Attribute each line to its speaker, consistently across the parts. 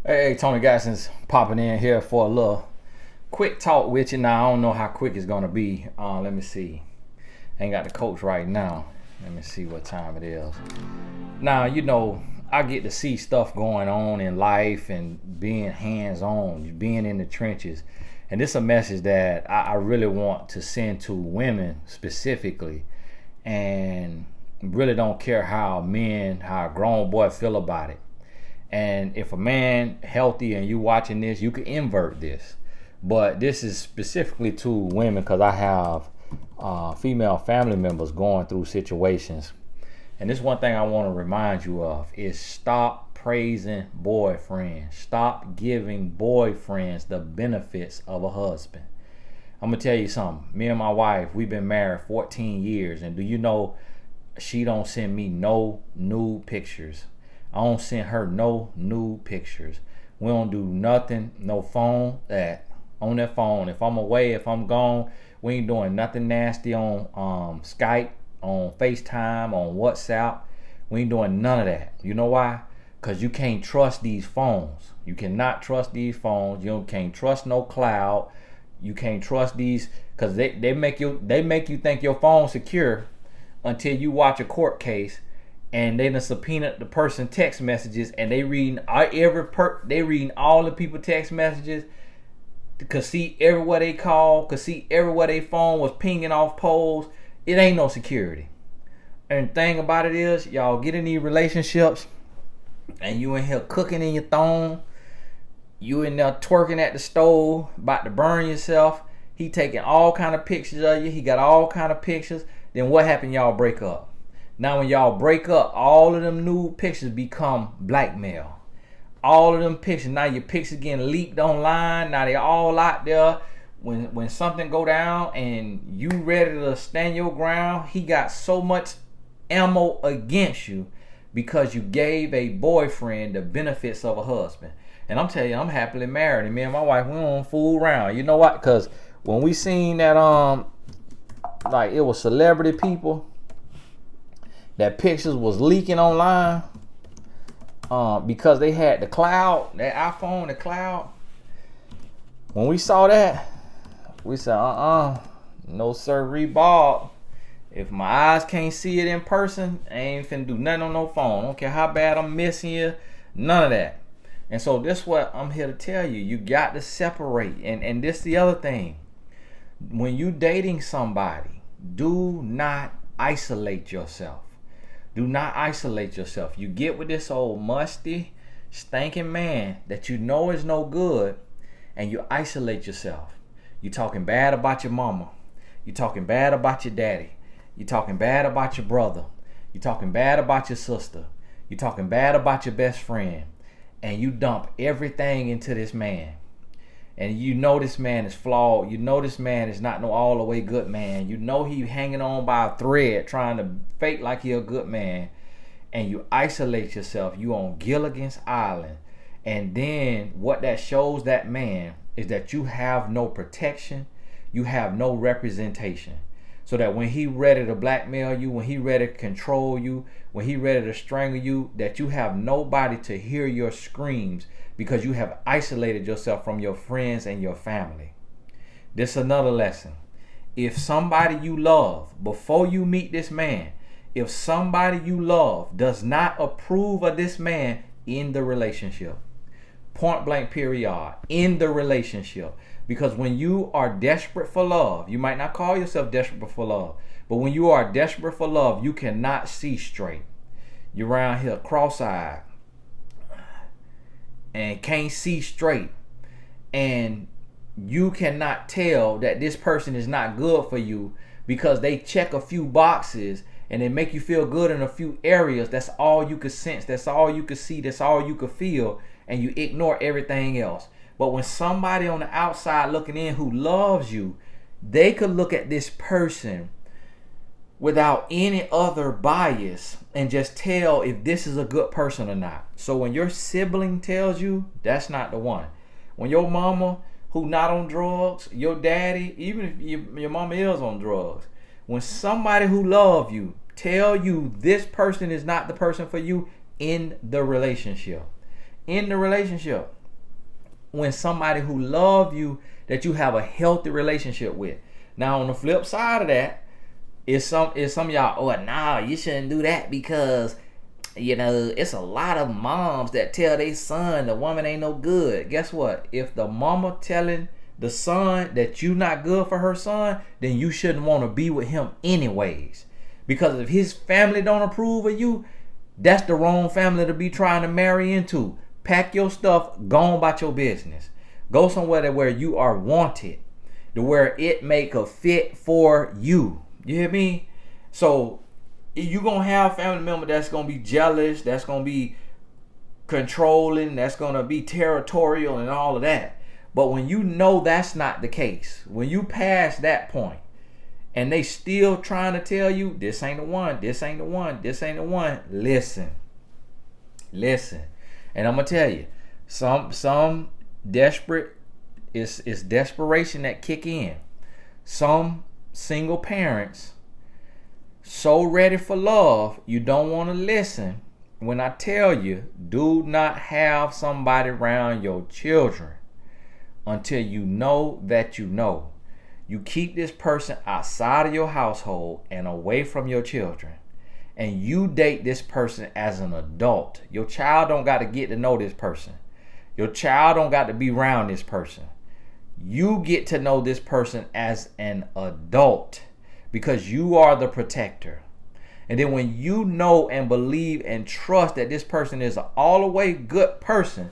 Speaker 1: Hey, Tony Gadsden's popping in here for a little quick talk with you. Now, I don't know how quick it's going to be. Let me see. I ain't got the coach right now. Let me see what time it is. Now, I get to see stuff going on in life and being hands-on, being in the trenches. And this is a message that I really want to send to women specifically. And really don't care how a grown boy feel about it. And if a man healthy and you watching this, you can invert this. But this is specifically to women because I have female family members going through situations. And this one thing I want to remind you of is stop praising boyfriends. Stop giving boyfriends the benefits of a husband. I'm going to tell you something. Me and my wife, we've been married 14 years. And do you know she don't send me no nude pictures. I don't send her no nude pictures. We don't do nothing, no phone on that phone. If I'm away, if I'm gone, we ain't doing nothing nasty on Skype, on FaceTime, on WhatsApp. We ain't doing none of that. You know why? Because you can't trust these phones. You cannot trust these phones. You can't trust no cloud. You can't trust these because they make you think your phone's secure until you watch a court case and they done subpoenaed the person text messages and they reading all the people text messages, could see everywhere they call, could see everywhere they phone was pinging off poles. It ain't no security. And the thing about it is, y'all get in these relationships and you in here cooking in your thong, you in there twerking at the stove, about to burn yourself. He taking all kind of pictures of you. He got all kind of pictures. Then what happened? Y'all break up. Now when y'all break up, all of them nude pictures become blackmail. All of them pictures, now your pictures getting leaked online. Now they all out there. When something go down and you ready to stand your ground, he got so much ammo against you because you gave a boyfriend the benefits of a husband. And I'm telling you, I'm happily married. And me and my wife, we don't fool around. You know what? Because when we seen that, like it was celebrity people, that pictures was leaking online because they had the cloud, that iPhone, the cloud. When we saw that, we said, no sir, Bob. If my eyes can't see it in person, I ain't finna do nothing on no phone. I don't care how bad I'm missing you, none of that. And so this is what I'm here to tell you. You got to separate. And this the other thing. When you dating somebody, do not isolate yourself. Do not isolate yourself. You get with this old musty, stinking man that you know is no good, and you isolate yourself. You talking bad about your mama. You talking bad about your daddy. You talking bad about your brother. You talking bad about your sister. You talking bad about your best friend. And you dump everything into this man. And you know this man is flawed. You know this man is not no all the way good man. You know he hanging on by a thread trying to fake like he a good man. And you isolate yourself. You on Gilligan's Island. And then what that shows that man is that you have no protection. You have no representation. So that when he ready to blackmail you, when he ready to control you, when he ready to strangle you, that you have nobody to hear your screams because you have isolated yourself from your friends and your family. This is another lesson. If somebody you love, before you meet this man, if somebody you love does not approve of this man in the relationship, point blank period, in the relationship. Because when you are desperate for love, you might not call yourself desperate for love, but when you are desperate for love, you cannot see straight. You're around here cross-eyed and can't see straight. And you cannot tell that this person is not good for you because they check a few boxes and they make you feel good in a few areas. That's all you could sense. That's all you could see. That's all you could feel. And you ignore everything else. But when somebody on the outside looking in who loves you, they could look at this person without any other bias and just tell if this is a good person or not. So when your sibling tells you, that's not the one. When your mama who not on drugs, your daddy, even if your mama is on drugs, when somebody who love you tell you this person is not the person for you in the relationship, when somebody who love you, that you have a healthy relationship with. Now on the flip side of that, is some of y'all, oh nah, you shouldn't do that because it's a lot of moms that tell their son the woman ain't no good. Guess what? If the mama telling the son that you not good for her son, then you shouldn't want to be with him anyways. Because if his family don't approve of you, that's the wrong family to be trying to marry into. Pack your stuff, go on about your business. Go somewhere where you are wanted, to where it make a fit for you. You hear me? So you gonna have family member that's gonna be jealous, that's gonna be controlling, that's gonna be territorial and all of that. But when you know that's not the case, when you pass that point and they still trying to tell you this ain't the one, this ain't the one, this ain't the one, listen. And I'm gonna tell you, some desperate, it's desperation that kick in. Some single parents so ready for love, you don't want to listen when I tell you, do not have somebody around your children until you know that you know. You keep this person outside of your household and away from your children, and you date this person as an adult. Your child don't got to get to know this person. Your child don't got to be around this person. You get to know this person as an adult because you are the protector. And then when you know and believe and trust that this person is an all the way good person,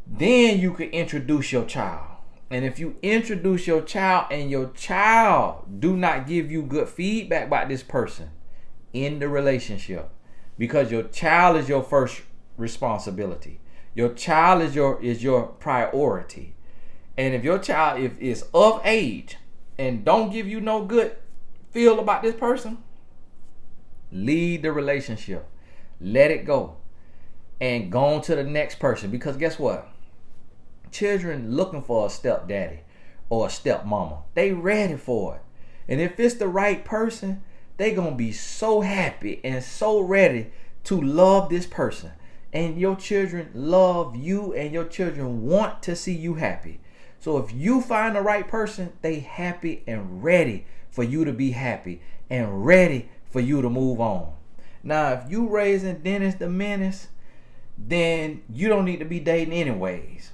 Speaker 1: then you can introduce your child. And if you introduce your child and your child do not give you good feedback about this person in the relationship, because your child is your first responsibility. Your child is your priority. And if your child is of age and don't give you no good feel about this person, leave the relationship. Let it go. And go on to the next person. Because guess what? Children looking for a stepdaddy or a stepmama. They ready for it. And if it's the right person, they gonna be so happy and so ready to love this person. And your children love you, and your children want to see you happy. So if you find the right person, they happy and ready for you to be happy and ready for you to move on. Now, if you raising Dennis the Menace, then you don't need to be dating anyways.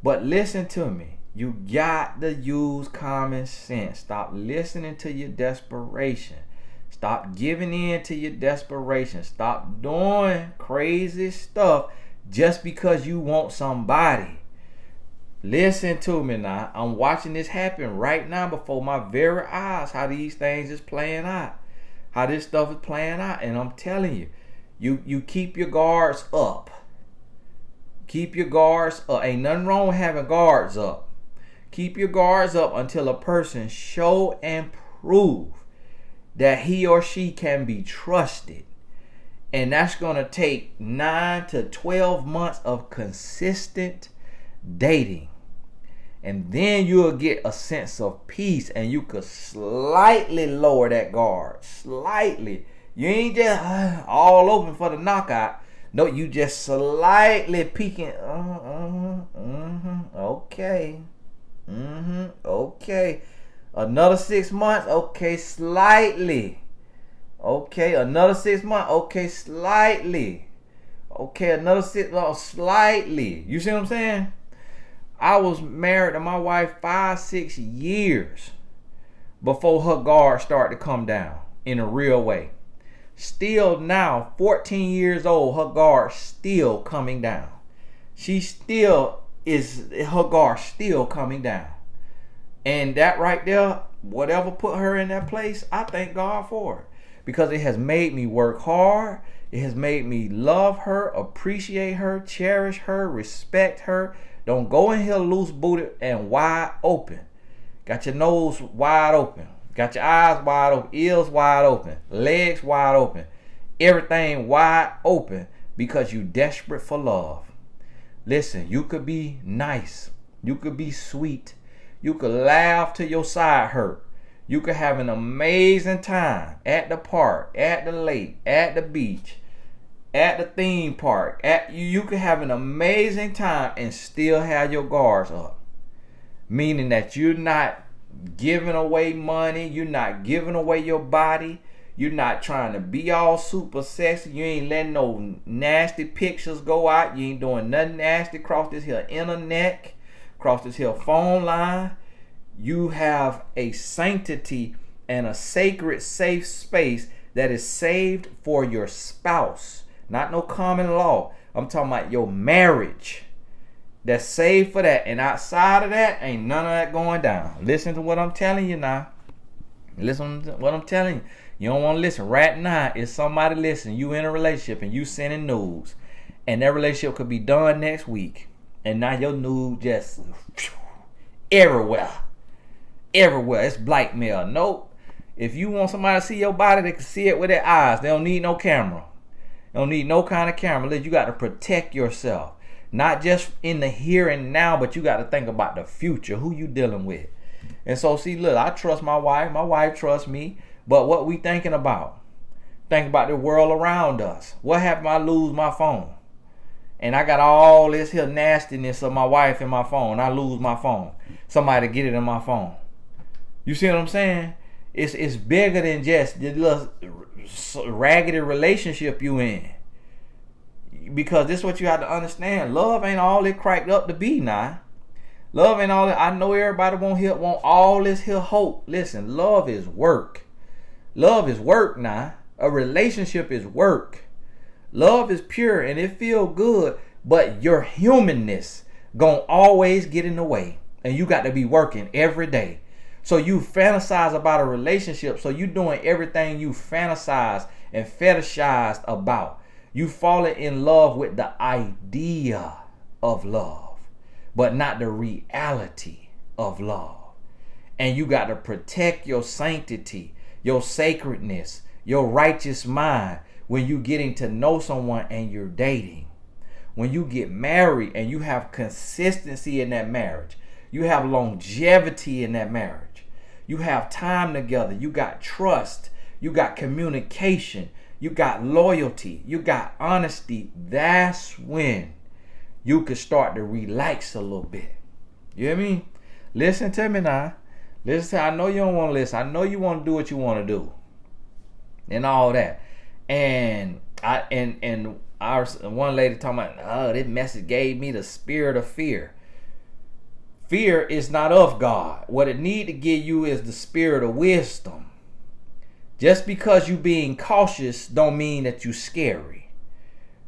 Speaker 1: But listen to me. You got to use common sense. Stop listening to your desperation. Stop giving in to your desperation. Stop doing crazy stuff just because you want somebody. Listen to me now. I'm watching this happen right now before my very eyes, how these things is playing out. How this stuff is playing out. And I'm telling you, you keep your guards up. Keep your guards up. Ain't nothing wrong with having guards up. Keep your guards up until a person show and prove that he or she can be trusted. And that's going to take 9 to 12 months of consistent dating. And then you'll get a sense of peace, and you could slightly lower that guard. Slightly. You ain't just all open for the knockout. No, you just slightly peeking. Okay. Okay. Another 6 months. Okay, slightly. Okay, another 6 months. Okay, slightly. Okay, another 6 months. Slightly. You see what I'm saying? I was married to my wife 5-6 years before her guard started to come down in a real way. Still now, 14 years old, her guard still coming down. Her guard still coming down. And that right there, whatever put her in that place, I thank God for it. Because it has made me work hard. It has made me love her, appreciate her, cherish her, respect her. Don't go in here loose booted and wide open. Got your nose wide open. Got your eyes wide open. Ears wide open. Legs wide open. Everything wide open because you desperate for love. Listen, you could be nice. You could be sweet. You could laugh till your side hurt. You could have an amazing time at the park, at the lake, at the beach. at the theme park, you can have an amazing time and still have your guards up. Meaning that you're not giving away money, you're not giving away your body, you're not trying to be all super sexy, you ain't letting no nasty pictures go out, you ain't doing nothing nasty across this here internet, across this here phone line. You have a sanctity and a sacred safe space that is saved for your spouse, not no common law. I'm talking about your marriage. That's saved for that. And outside of that, ain't none of that going down. Listen to what I'm telling you now. Listen to what I'm telling you. You don't want to listen. Right now, if somebody listening, you in a relationship and you sending nudes, and that relationship could be done next week, and now your nude just everywhere. Everywhere. It's blackmail. Nope. If you want somebody to see your body, they can see it with their eyes. They don't need no camera. They don't need no kind of camera. You got to protect yourself. Not just in the here and now, but you got to think about the future, who you dealing with. And so, see, look, I trust my wife trusts me, but what we thinking about? Think about the world around us. What happened if I lose my phone? And I got all this here nastiness of my wife in my phone. I lose my phone. Somebody get it in my phone. You see what I'm saying? It's bigger than just the little raggedy relationship you in. Because this is what you have to understand. Love ain't all it cracked up to be now. Love ain't all that. I know everybody want all this here hope. Listen, love is work. Love is work now. A relationship is work. Love is pure and it feel good, but your humanness gonna always get in the way. And you got to be working every day. So you fantasize about a relationship. So you doing everything you fantasize and fetishize about. You falling in love with the idea of love, but not the reality of love. And you got to protect your sanctity, your sacredness, your righteous mind when you getting to know someone and you're dating. When you get married and you have consistency in that marriage, you have longevity in that marriage, you have time together, you got trust, you got communication, you got loyalty, you got honesty. That's when you can start to relax a little bit. You hear me? Listen to me now. Listen, I know you don't want to listen. I know you want to do what you want to do. And all that. And one lady talking about, oh, this message gave me the spirit of fear. Fear is not of God. What it need to give you is the spirit of wisdom. Just because you being cautious don't mean that you scary.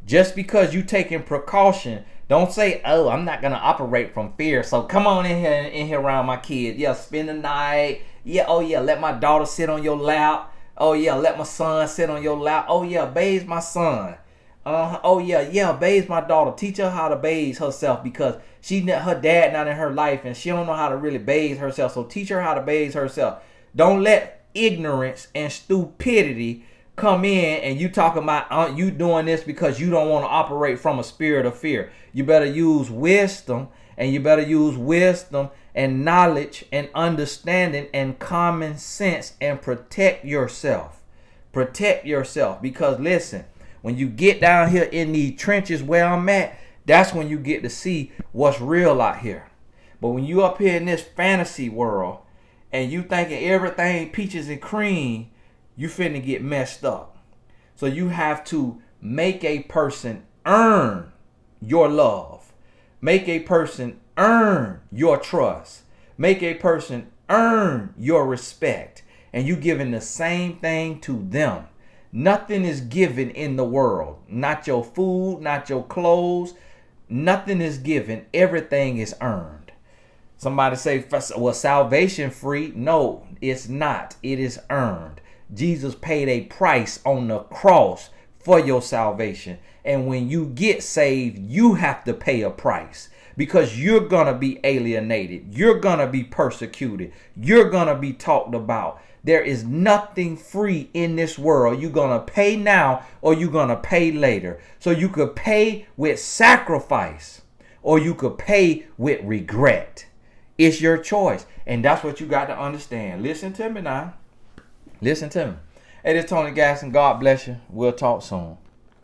Speaker 1: Just because you taking precaution, don't say, oh, I'm not going to operate from fear. So come on in here around my kids. Yeah, spend the night. Yeah, oh yeah, let my daughter sit on your lap. Oh yeah, let my son sit on your lap. Oh yeah, bathe my son. Oh yeah, bathe my daughter. Teach her how to bathe herself because her dad not in her life and she don't know how to really bathe herself. So teach her how to bathe herself. Don't let ignorance and stupidity come in and you talking about you doing this because you don't want to operate from a spirit of fear. You better use wisdom, and you better use wisdom and knowledge and understanding and common sense and protect yourself. Protect yourself, because listen, when you get down here in these trenches where I'm at, that's when you get to see what's real out here. But when you up here in this fantasy world and you thinking everything peaches and cream, you finna get messed up. So you have to make a person earn your love. Make a person earn your trust. Make a person earn your respect. And you giving the same thing to them. Nothing is given in the world. Not your food, not your clothes. Nothing is given. Everything is earned. Somebody say, well, salvation free. No, it's not. It is earned. Jesus paid a price on the cross for your salvation. And when you get saved, you have to pay a price, because you're going to be alienated. You're going to be persecuted. You're going to be talked about. There is nothing free in this world. You're going to pay now or you're going to pay later. So you could pay with sacrifice or you could pay with regret. It's your choice. And that's what you got to understand. Listen to me now. Listen to me. Hey, this is Tony Gaston. God bless you. We'll talk soon.